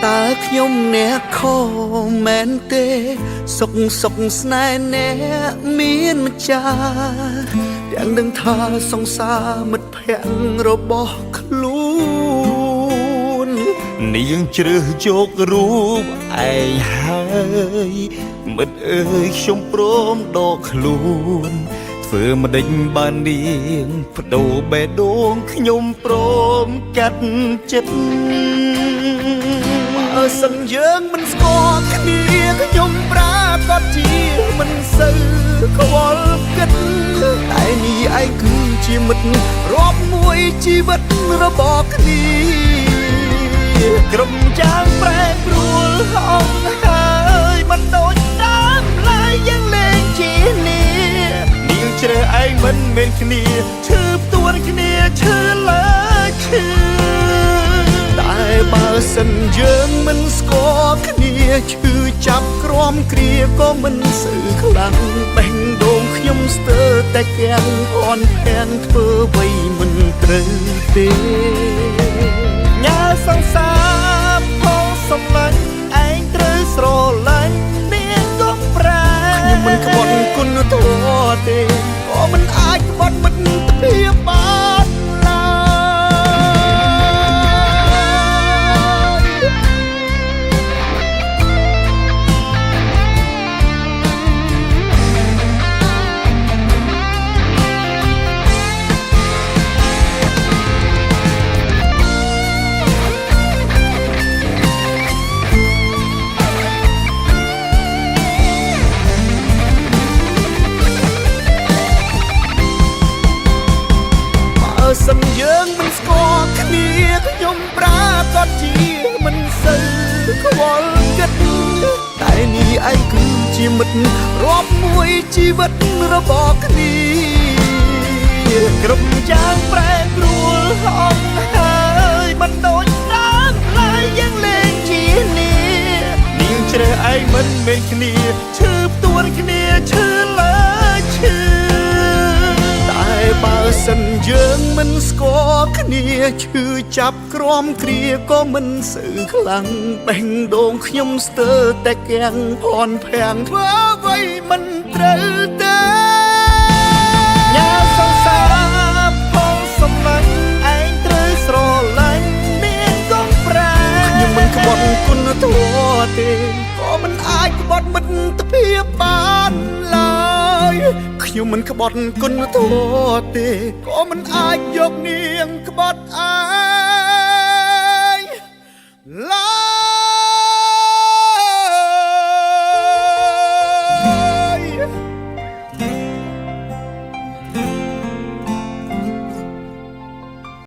តើខ្ញុំអ្នកខុសមែនទេសុខស្នេហ៍អ្នកមានម្ចាស់ទាំងដឹងថាសង្សារមិត្តភក្តិរបស់ខ្លួននាងជ្រើសយករូបឯងហើយមិត្តអើយខ្ញុំព្រមដកខ្លួនធ្វើម្ដេចបាននាងបដូរបេះដូងខ្ញុំព្រមកាត់ចិត្តបើសិនយើងមិនស្គាល់គ្នាខ្ញុំប្រាកដជាមិនសូវខ្វល់គិតតែនេះឯងគឺជាមិត្តរាប់មួយជីវិតរបស់គ្នាក្រុមចាងប្រែប្រួលអង្គហើយមិនដូចដើមឡើយយ៉ាងលែងជានាងជ្រើសឯងមិនមែនគ្នាឈឺផ្ទួនគ្នាឈឺលើឈឺតែបើសិនយើងមិនស្គាល់គ្នាឈឺចាប់ក្រំគ្រាក៏មិនសូវខ្លាំងបេះដូងខ្ញុំស្ទើរតែកាំងអន់ខានធ្វើអ្វីមិនត្រូវទេញ៉ាសង្សារផងសម្លាញ់ឯងត្រូវស្រឡាញ់នាងក៏ប្រែខ្ញុំមិនក្បត់គុណធម៌ទេក៏មិនអាចក្បត់មិត្តភាពបានឡើយសិនយើងមិនស្គាល់គ្នាខ្ញុំប្រាកដជាមិនសូវខ្វល់គិតតែនេះឯងគឺជាមិត្តរាប់មួយជីវិតរបស់គ្នាក្រុមចាងប្រែប្រួលអង្គហើយមិនដូចដើមឡើយយ៉ាងលែងជានាងជ្រើសឯងមិនមែនគ្នាឈឺផ្ទួនគ្នាឈឺលើឈឺតែបើសិនយើងមិនស្គាល់គ្នាឈឺចាប់ក្រំគ្រាក៏មិនសូវខ្លាំងបេះដូងខ្ញុំស្ទើរតែកាំងភ័ន្តភាំងធ្វើអ្វីមិនត្រូវទេញ៉ាសង្សារផងសម្លាញ់ឯងត្រូវស្រឡាញ់នាងក៏ប្រែខ្ញុំមិនក្បត់គុណធម៌ទេក៏មិនអាចក្បត់មិត្តភាពបានឡើយខ្ញុំមិនក្បត់គុណធម៌ទេក៏មិនអាចយកនាងក្បត់ឯង